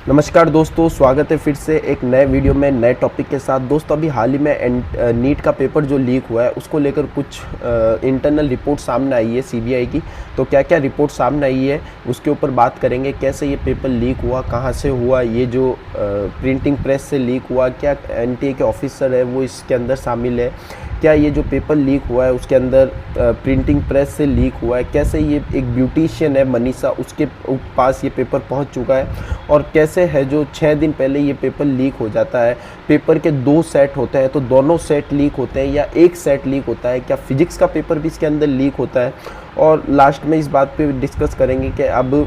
नमस्कार दोस्तों, स्वागत है फिर से एक नए वीडियो में नए टॉपिक के साथ। दोस्तों अभी हाल ही में नीट का पेपर जो लीक हुआ है उसको लेकर कुछ इंटरनल रिपोर्ट सामने आई है सीबीआई की। तो क्या क्या रिपोर्ट सामने आई है उसके ऊपर बात करेंगे। कैसे ये पेपर लीक हुआ, कहाँ से हुआ, ये जो प्रिंटिंग प्रेस से लीक हुआ, क्या एनटीए के ऑफिसर है वो इसके अंदर शामिल है, क्या ये जो पेपर लीक हुआ है उसके अंदर प्रिंटिंग प्रेस से लीक हुआ है, कैसे ये एक ब्यूटिशियन है मनीषा उसके पास ये पेपर पहुंच चुका है, और कैसे है जो 6 दिन पहले ये पेपर लीक हो जाता है। पेपर के 2 सेट होते हैं तो दोनों सेट लीक होते हैं या एक सेट लीक होता है, क्या फिजिक्स का पेपर भी इसके अंदर लीक होता है। और लास्ट में इस बात पे डिस्कस करेंगे कि अब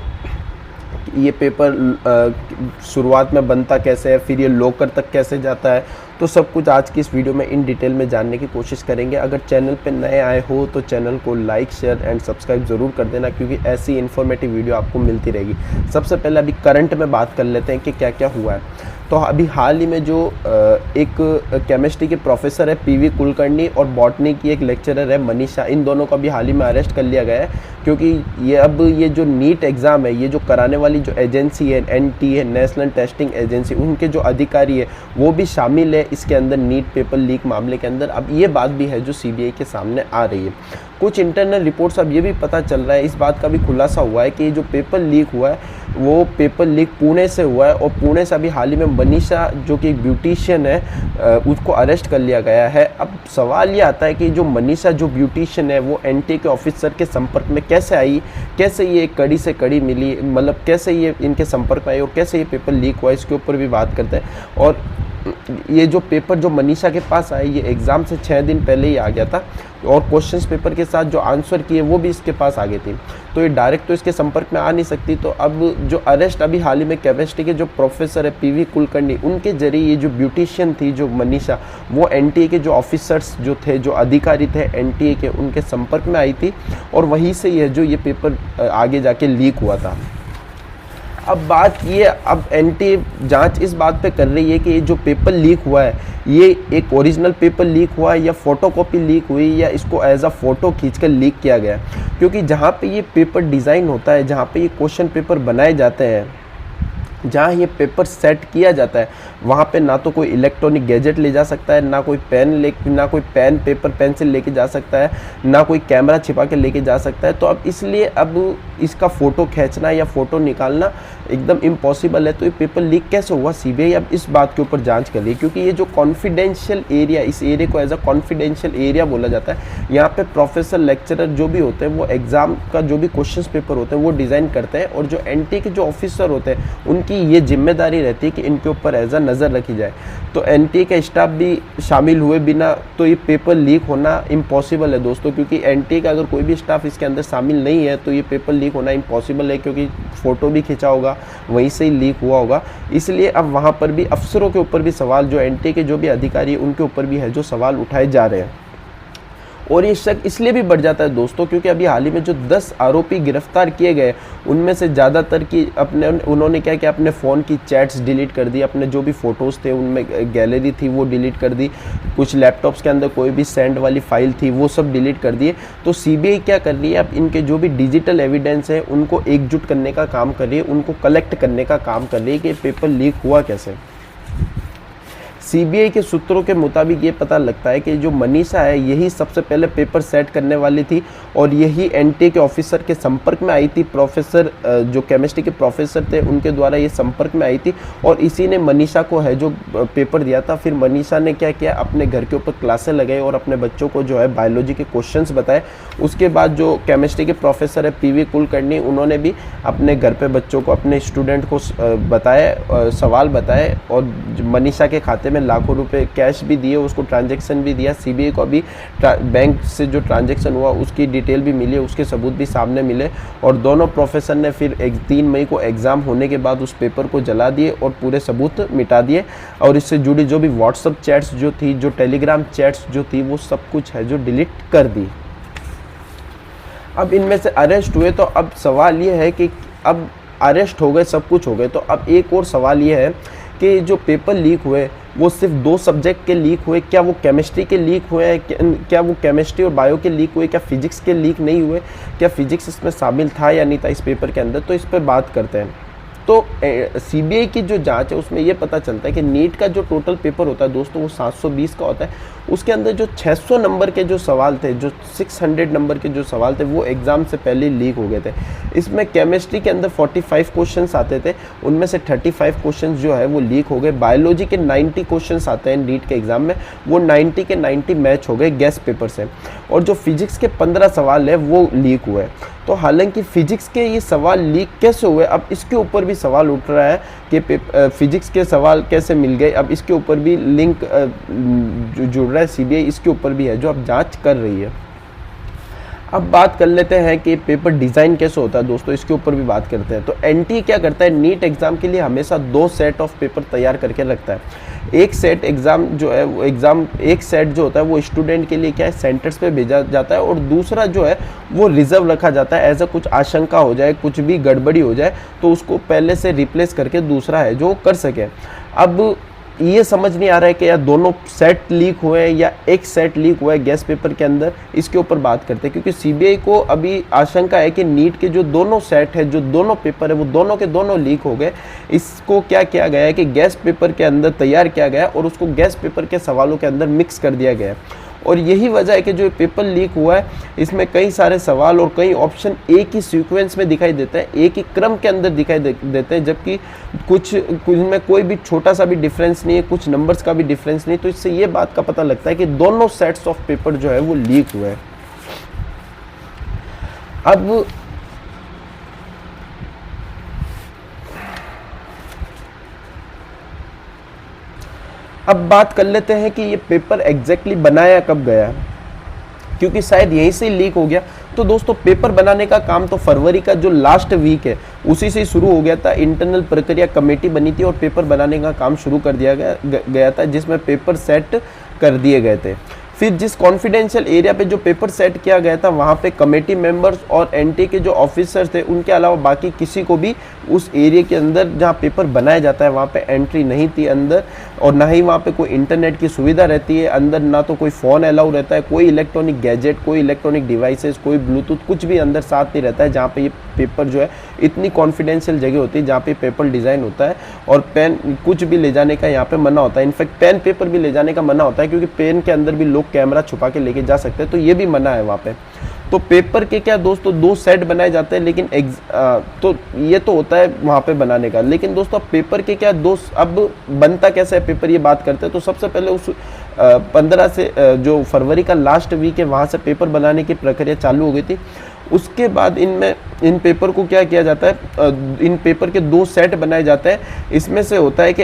ये पेपर शुरुआत में बनता कैसे है, फिर ये लॉकर तक कैसे जाता है। तो सब कुछ आज की इस वीडियो में इन डिटेल में जानने की कोशिश करेंगे। अगर चैनल पे नए आए हो तो चैनल को लाइक शेयर एंड सब्सक्राइब ज़रूर कर देना, क्योंकि ऐसी इन्फॉर्मेटिव वीडियो आपको मिलती रहेगी। सबसे पहले अभी करंट में बात कर लेते हैं कि क्या क्या हुआ है। तो अभी हाल ही में जो एक केमिस्ट्री के प्रोफेसर है पीवी कुलकर्णी और बॉटनी की एक लेक्चरर है मनीषा, इन दोनों को अभी हाल ही में अरेस्ट कर लिया गया है। क्योंकि ये जो नीट एग्ज़ाम है, ये जो कराने वाली जो एजेंसी है एनटीए, नेशनल टेस्टिंग एजेंसी, उनके जो अधिकारी है वो भी शामिल है इसके अंदर नीट पेपर लीक मामले के अंदर। अब ये बात भी है जो सीबीआई के सामने आ रही है। कुछ इंटरनल रिपोर्ट्स अब ये भी पता चल रहा है, इस बात का भी खुलासा हुआ है कि ये जो पेपर लीक हुआ है वो पेपर लीक पुणे से हुआ है, और पुणे से अभी हाल ही में मनीषा जो कि एक ब्यूटिशियन है उसको अरेस्ट कर लिया गया है। अब सवाल ये आता है कि जो मनीषा जो ब्यूटिशियन है वो एनटीए के ऑफिसर के संपर्क में कैसे आई, कैसे ये कड़ी से कड़ी मिली, मतलब कैसे ये इनके संपर्क में आई और कैसे ये पेपर लीक हुआ, इसके ऊपर भी बात करते हैं। और ये जो पेपर जो मनीषा के पास आया ये एग्ज़ाम से 6 दिन पहले ही आ गया था, और क्वेश्चंस पेपर के साथ जो आंसर किए वो भी इसके पास आ गए थे। तो ये डायरेक्ट तो इसके संपर्क में आ नहीं सकती। तो अब जो अरेस्ट अभी हाल ही में केमिस्ट्री के जो प्रोफेसर है पीवी कुलकर्णी, उनके जरिए ये जो ब्यूटिशियन थी जो मनीषा, वो एनटीए के जो ऑफिसर्स जो थे, जो अधिकारी थे एनटीए के, उनके संपर्क में आई थी, और वहीं से ये जो ये पेपर आगे जाके लीक हुआ था। अब बात ये, अब एनटीए जांच इस बात पे कर रही है कि ये जो पेपर लीक हुआ है ये एक ओरिजिनल पेपर लीक हुआ है या फोटोकॉपी लीक हुई, या इसको एज अ फोटो खींचकर लीक किया गया। क्योंकि जहाँ पे ये पेपर डिज़ाइन होता है, जहाँ पे ये क्वेश्चन पेपर बनाए जाते हैं, जहाँ ये पेपर सेट किया जाता है, वहाँ पे ना तो कोई इलेक्ट्रॉनिक गैजेट ले जा सकता है, ना कोई पेन पेपर पेंसिल लेके जा सकता है, ना कोई कैमरा छिपा के लेके जा सकता है। तो अब इसलिए अब इसका फ़ोटो खींचना या फ़ोटो निकालना एकदम इम्पॉसिबल है। तो ये पेपर लीक कैसे हुआ, सीबीआई अब इस बात के ऊपर जांच कर रही है। क्योंकि ये जो कॉन्फिडेंशियल एरिया, इस एरिया को एज अ कॉन्फिडेंशियल एरिया बोला जाता है। यहाँ पे प्रोफेसर लेक्चरर जो भी होते हैं वो एग्ज़ाम का जो भी क्वेश्चन पेपर होते हैं वो डिज़ाइन करते हैं, और जो एनटीए के जो ऑफिसर होते हैं उनकी ये जिम्मेदारी रहती है कि इनके ऊपर एज अ नज़र रखी जाए। तो एनटीए का स्टाफ भी शामिल हुए बिना तो ये पेपर लीक होना इम्पॉसिबल है दोस्तों। क्योंकि एनटीए का अगर कोई भी स्टाफ इसके अंदर शामिल नहीं है तो ये पेपर लीक होना इम्पॉसिबल है, क्योंकि फ़ोटो भी खींचा होगा, वहीं से ही लीक हुआ होगा। इसलिए अब वहाँ पर भी अफसरों के ऊपर भी सवाल, जो एनटीए के जो भी अधिकारी है उनके ऊपर भी है जो सवाल उठाए जा रहे हैं। और ये शक इसलिए भी बढ़ जाता है दोस्तों क्योंकि अभी हाल ही में जो 10 आरोपी गिरफ्तार किए गए उनमें से ज़्यादातर की उन्होंने क्या किया, अपने फ़ोन की चैट्स डिलीट कर दी, अपने जो भी फ़ोटोज़ थे उनमें गैलरी थी वो डिलीट कर दी, कुछ लैपटॉप्स के अंदर कोई भी सेंड वाली फ़ाइल थी वो सब डिलीट कर दिए। तो सीबीआई क्या कर रही है, अब इनके जो भी डिजिटल एविडेंस है उनको एकजुट करने का काम कर रही है, उनको कलेक्ट करने का काम कर रही है कि पेपर लीक हुआ कैसे। सीबीआई के सूत्रों के मुताबिक ये पता लगता है कि जो मनीषा है यही सबसे पहले पेपर सेट करने वाली थी, और यही एनटीए के ऑफिसर के संपर्क में आई थी। प्रोफेसर जो केमिस्ट्री के प्रोफेसर थे उनके द्वारा ये संपर्क में आई थी, और इसी ने मनीषा को है जो पेपर दिया था। फिर मनीषा ने क्या किया, अपने घर के ऊपर क्लासें लगाई और अपने बच्चों को जो है बायोलॉजी के क्वेश्चंस बताए। उसके बाद जो केमिस्ट्री के प्रोफेसर है पीवी कुलकर्णी, उन्होंने भी अपने घर पे बच्चों को, अपने स्टूडेंट को बताए, सवाल बताए, और मनीषा के खाते में लाखों रुपए कैश भी दिए, उसको ट्रांजैक्शन भी दिया। सीबीआई को अभी बैंक से जो ट्रांजैक्शन हुआ उसकी डिटेल भी मिली, उसके सबूत भी सामने मिले। और दोनों प्रोफेसर ने फिर 3 मई को एग्ज़ाम होने के बाद उस पेपर को जला दिए और पूरे सबूत मिटा दिए, और इससे जुड़ी जो भी व्हाट्सअप चैट्स जो थी, जो टेलीग्राम चैट्स जो थी, वो सब कुछ है जो डिलीट कर दी। अब इनमें से अरेस्ट हुए, तो अब सवाल ये है कि अब अरेस्ट हो गए, सब कुछ हो गए, तो अब एक और सवाल ये है कि जो पेपर लीक हुए वो सिर्फ 2 सब्जेक्ट के लीक हुए, क्या वो केमिस्ट्री के लीक हुए, क्या वो केमिस्ट्री और बायो के लीक हुए, क्या फिजिक्स के लीक नहीं हुए, क्या फिजिक्स इसमें शामिल था या नहीं था इस पेपर के अंदर। तो इस पर बात करते हैं। तो सीबीआई की जो जांच है उसमें ये पता चलता है कि नीट का जो टोटल पेपर होता है दोस्तों वो 720 का होता है। उसके अंदर जो 600 नंबर के जो सवाल थे, जो 600 नंबर के जो सवाल थे, वो एग्ज़ाम से पहले लीक हो गए थे। इसमें केमिस्ट्री के अंदर 45 क्वेश्चंस आते थे, उनमें से 35 क्वेश्चंस जो है वो लीक हो गए। बायोलॉजी के 90 क्वेश्चंस आते हैं नीट के एग्ज़ाम में, वो 90 के 90 मैच हो गए गैस पेपर से। और जो फिजिक्स के 15 सवाल है वो लीक हुए। तो हालांकि फिजिक्स के ये सवाल लीक कैसे हुए, अब इसके ऊपर भी सवाल उठ रहा है कि फिजिक्स के सवाल कैसे मिल गए। अब इसके ऊपर भी लिंक जुड़ रहा है, सीबीआई इसके ऊपर भी है जो अब जांच कर रही है। अब बात कर लेते हैं कि पेपर डिज़ाइन कैसे होता है दोस्तों, इसके ऊपर भी बात करते हैं। तो एनटीए क्या करता है, नीट एग्ज़ाम के लिए हमेशा 2 सेट ऑफ पेपर तैयार करके रखता है। एक सेट एग्ज़ाम जो है वो एक सेट जो होता है वो स्टूडेंट के लिए क्या है, सेंटर्स पे भेजा जाता है, और दूसरा जो है वो रिजर्व रखा जाता है। ऐसा कुछ आशंका हो जाए, कुछ भी गड़बड़ी हो जाए तो उसको पहले से रिप्लेस करके दूसरा है जो कर सके। अब ये समझ नहीं आ रहा है कि या दोनों सेट लीक हुए हैं या एक सेट लीक हुआ है गैस पेपर के अंदर, इसके ऊपर बात करते हैं। क्योंकि सीबीआई को अभी आशंका है कि नीट के जो दोनों सेट है, जो दोनों पेपर है, वो दोनों के दोनों लीक हो गए। इसको क्या किया गया है कि गैस पेपर के अंदर तैयार किया गया और उसको गैस पेपर के सवालों के अंदर मिक्स कर दिया गया है। और यही वजह है कि जो पेपर लीक हुआ है इसमें कई सारे सवाल और कई ऑप्शन एक ही सीक्वेंस में दिखाई देते हैं, एक ही क्रम के अंदर दिखाई देते हैं, जबकि कुछ में कोई भी छोटा सा भी डिफरेंस नहीं है, कुछ नंबर्स का भी डिफरेंस नहीं। तो इससे ये बात का पता लगता है कि दोनों सेट्स ऑफ पेपर जो है वो लीक हुए हैं। अब बात कर लेते हैं कि ये पेपर एग्जैक्टली बनाया कब गया, क्योंकि शायद यहीं से लीक हो गया। तो दोस्तों पेपर बनाने का काम तो फरवरी का जो लास्ट वीक है उसी से शुरू हो गया था। इंटरनल प्रक्रिया कमेटी बनी थी और पेपर बनाने का काम शुरू कर दिया गया था, जिसमें पेपर सेट कर दिए गए थे। फिर जिस कॉन्फिडेंशियल एरिया पे जो पेपर सेट किया गया था वहाँ पे कमेटी मेंबर्स और एनटीए के जो ऑफिसर्स थे उनके अलावा बाकी किसी को भी उस एरिया के अंदर जहाँ पेपर बनाया जाता है वहाँ पे एंट्री नहीं थी अंदर, और ना ही वहाँ पे कोई इंटरनेट की सुविधा रहती है अंदर, ना तो कोई फ़ोन अलाउ रहता है, कोई इलेक्ट्रॉनिक गैजेट, कोई इलेक्ट्रॉनिक डिवाइसेस, कोई ब्लूटूथ, कुछ भी अंदर साथ नहीं रहता है। जहाँ पे ये पेपर जो है इतनी कॉन्फिडेंशियल जगह होती है जहाँ पे पेपर डिज़ाइन होता है, और पेन कुछ भी ले जाने का यहाँ पे मना होता है। इनफैक्ट पेन पेपर भी ले जाने का मना होता है, क्योंकि पेन के अंदर भी लोग कैमरा छुपा के लेके जा सकते हैं, तो ये भी मना है वहाँ पे। तो पेपर के क्या दोस्तों 2 सेट बनाए जाते हैं, लेकिन तो ये तो होता है वहाँ पे बनाने का। लेकिन दोस्तों पेपर के क्या अब बनता कैसे है पेपर, ये बात करते हैं। तो सबसे पहले उस 15 से जो फरवरी का लास्ट वीक है वहाँ से पेपर बनाने की प्रक्रिया चालू हो गई थी। उसके बाद इन पेपर को क्या किया जाता है, इन पेपर के 2 सेट बनाए जाते हैं। इसमें से होता है कि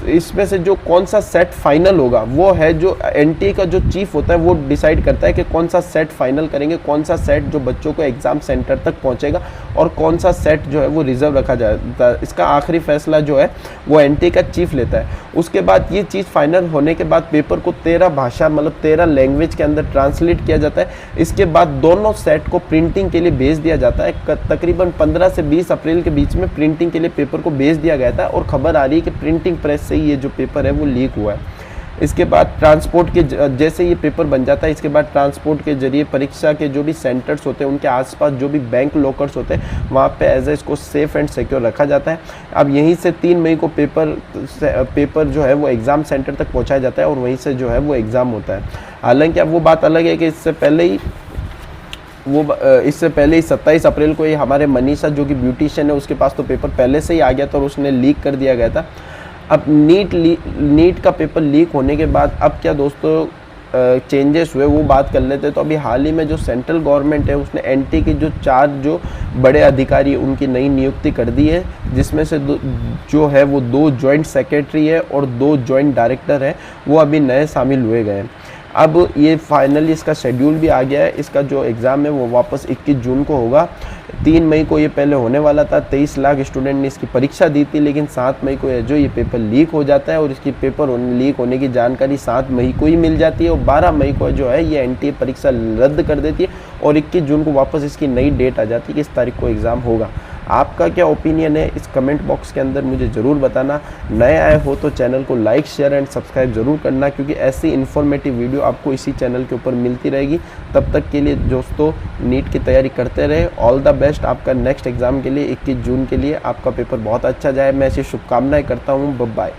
इसमें से जो कौन सा सेट फाइनल होगा वो है जो एनटीए का जो चीफ होता है वो डिसाइड करता है कि कौन सा सेट फाइनल करेंगे, कौन सा सेट जो बच्चों को एग्जाम सेंटर तक पहुंचेगा और कौन सा सेट जो है वो रिजर्व रखा जाता है। इसका आखिरी फैसला जो है वो एनटीए का चीफ लेता है। उसके बाद ये चीज़ फाइनल होने के बाद पेपर को 13 भाषा मतलब 13 लैंग्वेज के अंदर ट्रांसलेट किया जाता है। इसके बाद दोनों सेट को प्रिंटिंग के लिए भेज दिया जाता है। तकरीबन 15 से 20 अप्रैल के बीच में प्रिंटिंग के लिए पेपर को भेज दिया गया था, और खबर आ रही है कि प्रिंटिंग प्रेस से ही ये जो पेपर है वो लीक हुआ है। इसके बाद ट्रांसपोर्ट के जैसे ये पेपर बन जाता है, इसके बाद ट्रांसपोर्ट के जरिए परीक्षा के जो भी सेंटर्स होते हैं उनके आसपास जो भी बैंक लॉकर्स होते हैं वहाँ पे एज इसको सेफ एंड सिक्योर रखा जाता है। अब यहीं से 3 मई को पेपर जो है वो एग्ज़ाम सेंटर तक पहुँचाया जाता है और वहीं से जो है वो एग्ज़ाम होता है। हालांकि अब वो बात अलग है कि इससे पहले ही 27 अप्रैल को ये हमारे मनीषा जो कि ब्यूटिशियन है उसके पास तो पेपर पहले से ही आ गया था और उसने लीक कर दिया गया था। अब नीट का पेपर लीक होने के बाद अब क्या दोस्तों चेंजेस हुए वो बात कर लेते हैं। तो अभी हाल ही में जो सेंट्रल गवर्नमेंट है उसने एनटीए के जो 4 जो बड़े अधिकारी उनकी नई नियुक्ति कर दी है, जिसमें से जो है वो 2 जॉइंट सेक्रेटरी है और 2 जॉइंट डायरेक्टर है, वो अभी नए शामिल हुए गए हैं। अब ये फाइनली इसका शेड्यूल भी आ गया है। इसका जो एग्ज़ाम है वो वापस 21 जून को होगा। 3 मई को ये पहले होने वाला था। 23 लाख स्टूडेंट ने इसकी परीक्षा दी थी, लेकिन 7 मई को जो ये पेपर लीक हो जाता है और इसकी पेपर लीक होने की जानकारी 7 मई को ही मिल जाती है और 12 मई को जो है ये एनटीए परीक्षा रद्द कर देती है और 21 जून को वापस इसकी नई डेट आ जाती है कि इस तारीख को एग्ज़ाम होगा। आपका क्या ओपिनियन है इस कमेंट बॉक्स के अंदर मुझे ज़रूर बताना। नए आए हो तो चैनल को लाइक शेयर एंड सब्सक्राइब ज़रूर करना, क्योंकि ऐसी इन्फॉर्मेटिव वीडियो आपको इसी चैनल के ऊपर मिलती रहेगी। तब तक के लिए दोस्तों नीट की तैयारी करते रहे। ऑल द बेस्ट आपका नेक्स्ट एग्ज़ाम के लिए 21 जून के लिए। आपका पेपर बहुत अच्छा जाए, मैं ऐसी शुभकामनाएं करता हूँ। Bye bye.